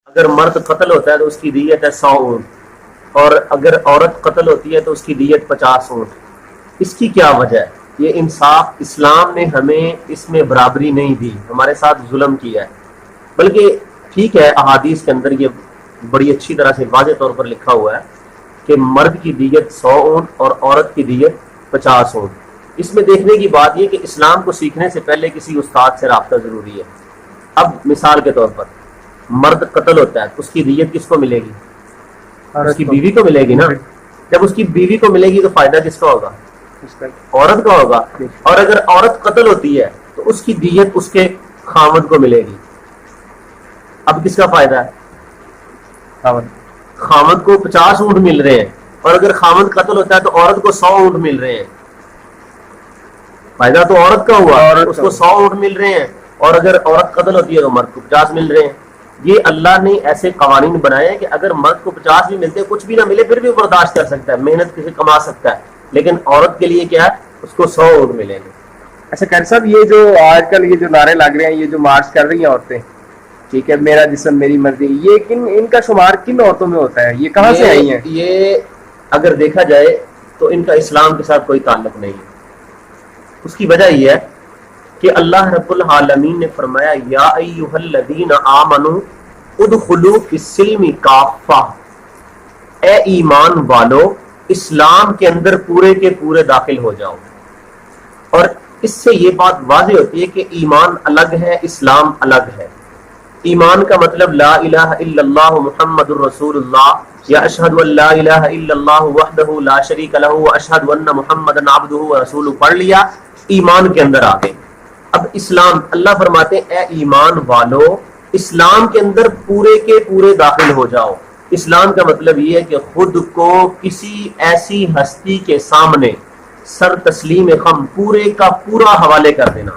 اگر مرد قتل ہوتا ہے تو اس کی دیت ہے 100 اونٹ، اور اگر عورت قتل ہوتی ہے تو اس کی دیت 50 اونٹ۔ اس کی کیا وجہ ہے؟ یہ انصاف، اسلام نے ہمیں اس میں برابری نہیں دی، ہمارے ساتھ ظلم کیا ہے۔ بلکہ ٹھیک ہے، احادیث کے اندر یہ بڑی اچھی طرح سے واضح طور پر لکھا ہوا ہے کہ مرد کی دیت 100 اونٹ اور عورت کی دیت 50 اونٹ۔ اس میں دیکھنے کی بات یہ کہ اسلام کو سیکھنے سے پہلے کسی استاد سے رابطہ ضروری ہے۔ اب مثال کے طور پر مرد قتل ہوتا ہے، اس کی دیت کس کو ملے گی؟ اس کی بیوی کو ملے گی نا۔ جب اس کی بیوی کو ملے گی تو فائدہ کس کا ہوگا؟ عورت کا ہوگا۔ اور اگر عورت قتل ہوتی ہے تو اس کی دیت اس کے خاوند کو ملے گی۔ اب کس کا فائدہ ہے؟ خاوند کو 50 اونٹ مل رہے ہیں، اور اگر خاوند قتل ہوتا ہے تو عورت کو 100 اونٹ مل رہے ہیں۔ فائدہ تو عورت کا ہوا، اس کو 100 اونٹ مل رہے ہیں، اور اگر عورت قتل ہوتی ہے تو مرد کو 50 مل رہے ہیں۔ یہ اللہ نے ایسے قوانین بنائے ہیں کہ اگر مرد کو 50 بھی ملتے ہیں، کچھ بھی نہ ملے پھر بھی برداشت کر سکتا ہے، محنت سے کما سکتا ہے، لیکن عورت کے لیے کیا ہے؟ اس کو 100 اونٹ ملیں گے۔ اچھا قاری صاحب، یہ جو آج کل یہ جو نعرے لگ رہے ہیں، یہ جو مارچ کر رہی ہیں عورتیں، ٹھیک ہے، میرا جسم میری مرضی، یہ ان کا شمار کن عورتوں میں ہوتا ہے؟ یہ کہاں سے آئی ہیں؟ یہ اگر دیکھا جائے تو ان کا اسلام کے ساتھ کوئی تعلق نہیں ہے۔ اس کی وجہ یہ ہے کہ اللہ رب العالمین نے فرمایا یا ایھا الذین آمنوا ادخلوا فی السلم کافہ، اے ایمان والو اسلام کے اندر پورے کے پورے داخل ہو جاؤ۔ اور اس سے یہ بات واضح ہوتی ہے کہ ایمان الگ ہے، اسلام الگ ہے۔ ایمان کا مطلب لا الہ الا اللہ محمد الرسول اللہ، یا اشہد ان لا الہ الا اللہ وحدہ لا شریک لہ واشہد ان محمدا عبدہ ورسولہ پڑھ لیا، ایمان کے اندر آ گئے۔ اب اسلام، اللہ فرماتے ہیں اے ایمان والو اسلام کے اندر پورے کے پورے داخل ہو جاؤ۔ اسلام کا مطلب یہ ہے کہ خود کو کسی ایسی ہستی کے سامنے سر تسلیم خم، پورے کا پورا حوالے کر دینا۔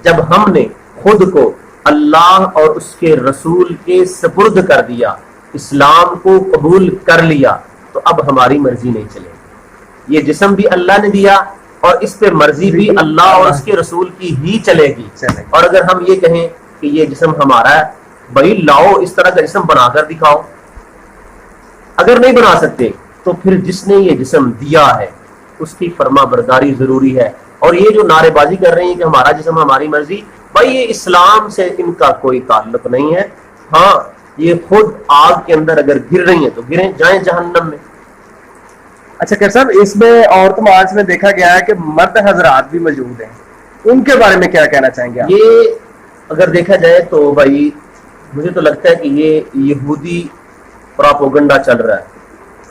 جب ہم نے خود کو اللہ اور اس کے رسول کے سپرد کر دیا، اسلام کو قبول کر لیا، تو اب ہماری مرضی نہیں چلے گی۔ یہ جسم بھی اللہ نے دیا اور اس پہ مرضی بھی اللہ اور اس کے رسول کی ہی چلے گی۔ اور اگر ہم یہ کہیں کہ یہ جسم ہمارا ہے، بھائی لاؤ اس طرح کا جسم بنا کر دکھاؤ۔ اگر نہیں بنا سکتے تو پھر جس نے یہ جسم دیا ہے اس کی فرما برداری ضروری ہے۔ اور یہ جو نعرے بازی کر رہے ہیں کہ ہمارا جسم ہماری مرضی، بھائی یہ اسلام سے ان کا کوئی تعلق نہیں ہے۔ ہاں یہ خود آگ کے اندر اگر گر رہی ہیں تو گریں، جائیں جہنم میں۔ اچھا قاری صاحب، اس میں عورت مارچ میں دیکھا گیا ہے کہ مرد حضرات بھی موجود ہیں، ان کے بارے میں کیا کہنا چاہیں گے آپ؟ یہ اگر دیکھا جائے تو بھائی مجھے تو لگتا ہے کہ یہ یہودی پراپوگنڈا چل رہا ہے۔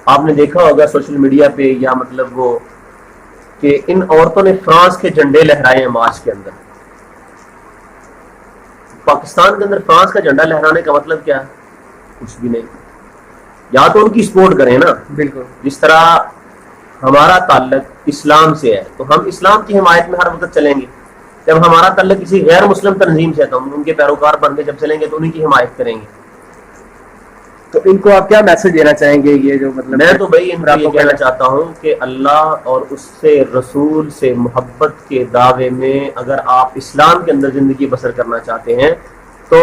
آپ نے دیکھا ہوگا سوشل میڈیا پہ، یا مطلب وہ کہ ان عورتوں نے فرانس کے جھنڈے لہرائے ہیں مارچ کے اندر۔ پاکستان کے اندر فرانس کا جھنڈا لہرانے کا مطلب کیا ہے؟ کچھ بھی نہیں۔ یا تو ان کی سپورٹ کریں نا، بالکل جس طرح ہمارا تعلق اسلام سے ہے تو ہم اسلام کی حمایت میں ہر وقت چلیں گے۔ جب ہمارا تعلق کسی غیر مسلم تنظیم سے ہے تو ہم ان کے پیروکار بن کے جب چلیں گے تو انہیں کی حمایت کریں گے۔ تو ان کو آپ کیا میسج دینا چاہیں گے؟ یہ جو مطلب میں تو بھائی ان کو یہ کہنا چاہتا ہوں کہ اللہ اور اس سے رسول سے محبت کے دعوے میں اگر آپ اسلام کے اندر زندگی بسر کرنا چاہتے ہیں تو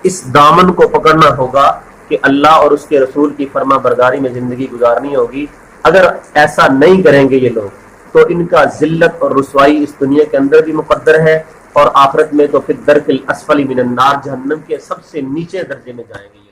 اس دامن کو پکڑنا ہوگا کہ اللہ اور اس کے رسول کی فرما برداری میں زندگی گزارنی ہوگی۔ اگر ایسا نہیں کریں گے یہ لوگ تو ان کا ذلت اور رسوائی اس دنیا کے اندر بھی مقدر ہے، اور آخرت میں تو پھر درک الاسفل من النار، جہنم کے سب سے نیچے درجے میں جائیں گے۔